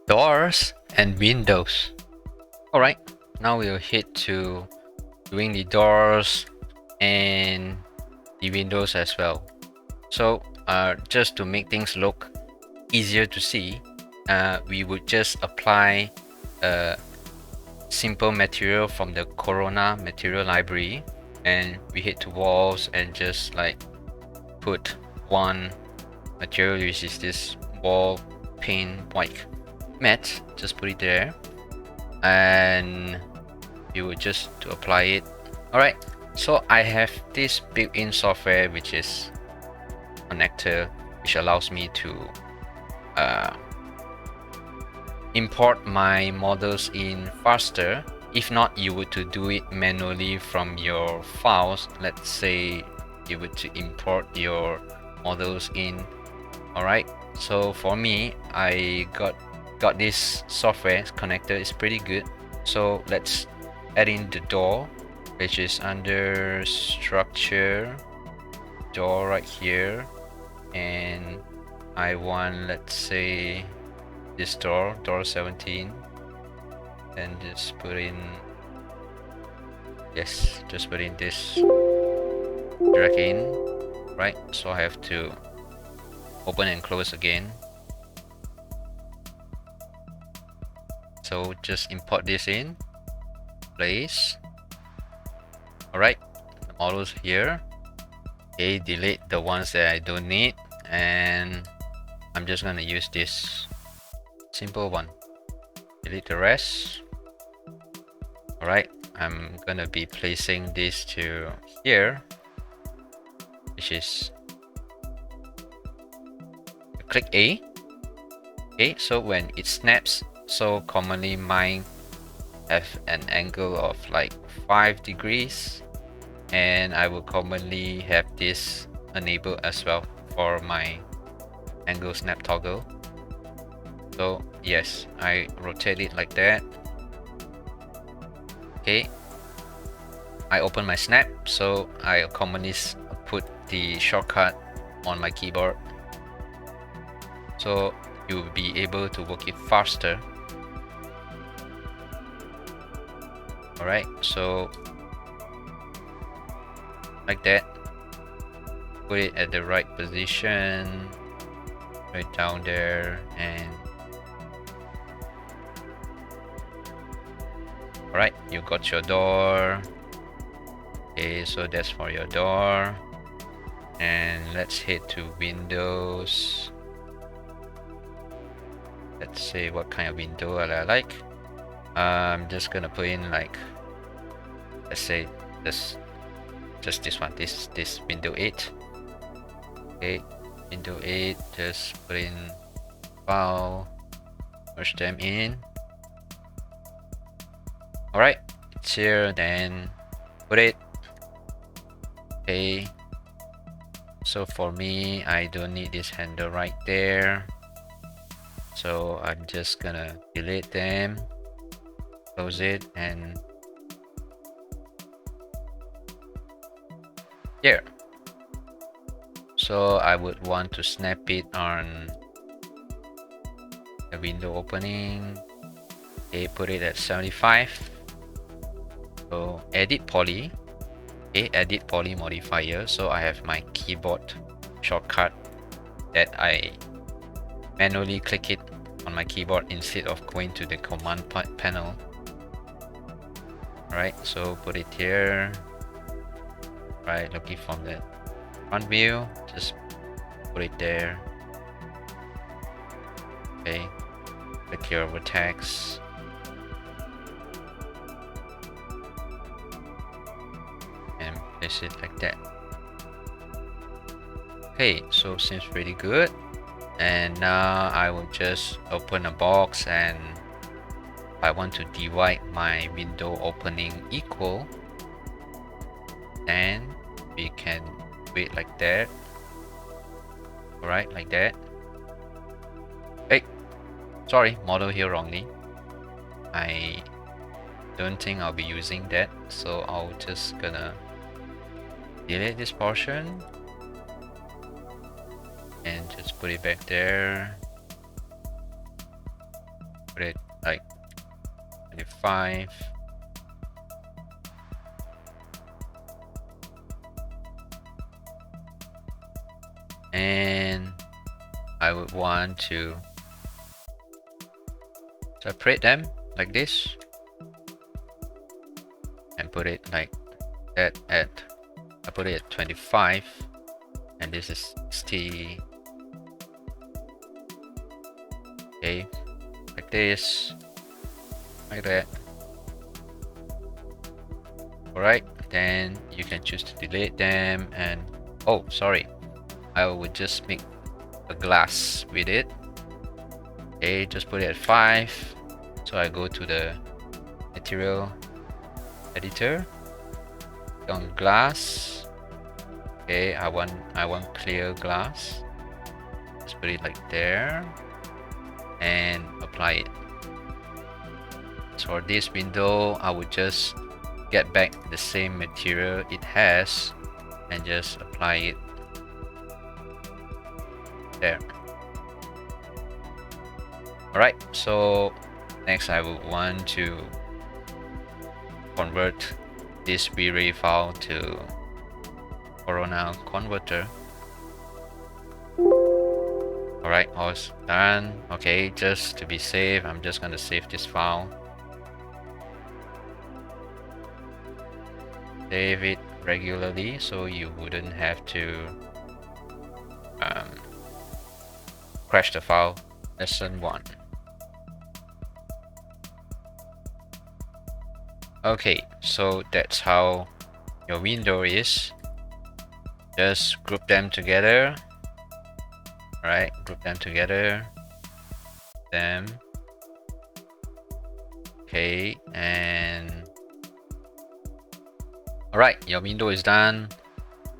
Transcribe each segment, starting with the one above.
doors and windows. Alright, now we'll hit to doing the doors and the windows as well. So just to make things look easier to see, we would just apply a simple material from the Corona material library, and we hit to walls and just like put one material, which is this wall paint white matte. Just put it there, and you would just to apply it. Alright, so I have this built-in software which is connector, which allows me to import my models in faster. If not, you would to do it manually from your files. Let's say you would to import your models in. Alright, so for me, I got this software connector. It's pretty good. So let's add in the door, which is under structure, door right here, and I want, let's say, this door 17, and just put in, yes, just put in this, drag in, right? So I have to open and close again. So just import this in place. Alright, the models here. Okay, delete the ones that I don't need, and I'm just gonna use this simple one. Delete the rest. Alright, I'm gonna be placing this to here, which is click A. Okay, so when it snaps, so commonly mine have an angle of like 5 degrees, and I will commonly have this enabled as well for my angle snap toggle. So yes, I rotate it like that. Okay, I open my snap, so I commonly put the shortcut on my keyboard, so you'll be able to work it faster. Alright, so like that, put it at the right position, right down there, and alright, you got your door. Okay, so that's for your door, and let's hit to windows. Let's say what kind of window I like. I'm just gonna put in like, let's say this, just this one, this window 8. Okay, window 8, just put in file, merge them in. Alright, it's here, then put it. Okay, so for me, I don't need this handle right there, so I'm just gonna delete them, close it, and here. So I would want to snap it on the window opening. Okay, put it at 75. So edit poly. Okay, edit poly modifier. So I have my keyboard shortcut that I manually click it on my keyboard instead of going to the command panel. Alright, so put it here. Right, looking from the front view, just put it there. Okay, click your vertex. And place it like that. Okay, so seems pretty good. And now I will just open a box, and I want to divide my window opening equal, and we can do it like that. Alright, like that. Hey, sorry, model here wrongly. I don't think I'll be using that, so I'll just gonna delete this portion and just put it back there. put it like 25. And I would want to separate them like this and put it like that at, I put it at 25, and this is 60. Okay, like this, like that. Alright, then you can choose to delete them, and oh sorry, I would just make a glass with it. Okay, just put it at 5. So I go to the material editor, on glass. Okay, I want clear glass. Just put it like there and apply it. So for this window, I would just get back the same material it has and just apply it there. Alright, so next I would want to convert this V-Ray file to Corona converter. Alright, all's done. Okay, just to be safe, I'm just gonna save this file. Save it regularly so you wouldn't have to crash the file. Lesson 1. Okay, so that's how your window is. Just group them together. Alright, group them together. Them. Okay, and alright, your window is done.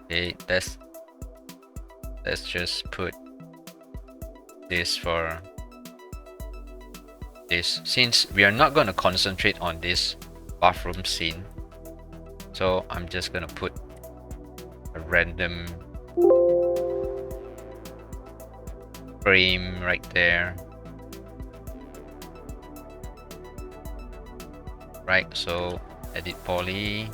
Okay, let's just put this for this, since we are not going to concentrate on this bathroom scene. So I'm just gonna put a random frame right there. Right, so edit poly,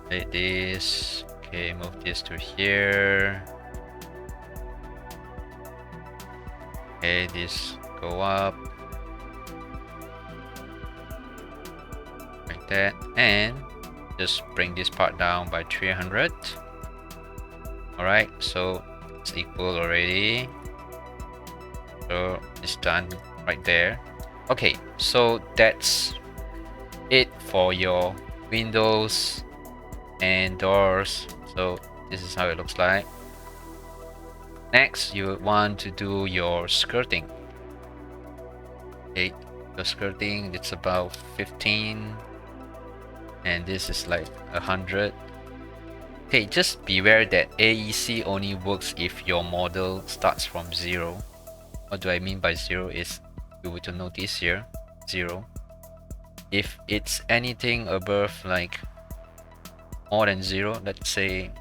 edit this. Okay, move this to here. Okay, this go up like that, and just bring this part down by 300. Alright, so it's equal already. So it's done right there. Okay, so that's it for your windows and doors. So this is how it looks like. Next, you would want to do your skirting. Okay, your skirting, it's about 15, and this is like 100. Okay, just beware that AEC only works if your model starts from 0. What do I mean by 0 is, you were to notice here, 0. If it's anything above like more than 0, let's say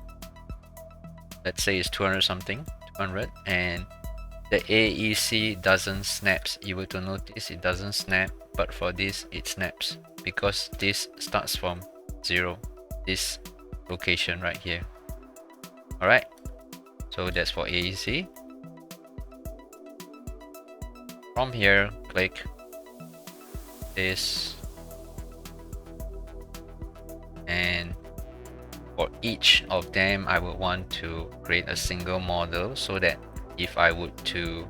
it's 200 something, 200, and the AEC doesn't snaps, you were to notice it doesn't snap, but for this it snaps because this starts from 0, this location right here. Alright, so that's for AEC. From here, click this, and for each of them I would want to create a single model, so that if I would to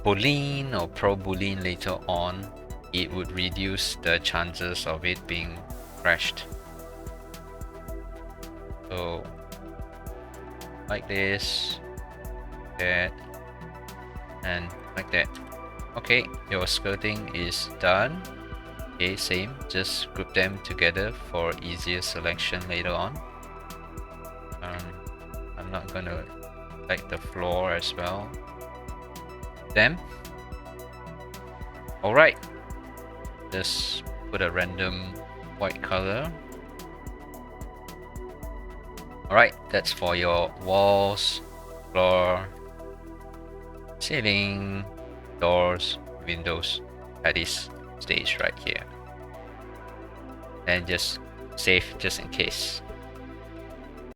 boolean or pro boolean later on, it would reduce the chances of it being crashed. So like this, that, and like that. Okay, your skirting is done. Okay, same, just group them together for easier selection later on. I'm not gonna like the floor as well. Them. Alright, just put a random white color. Alright, that's for your walls, floor, ceiling, doors, windows. at this stage right here, and just save just in case.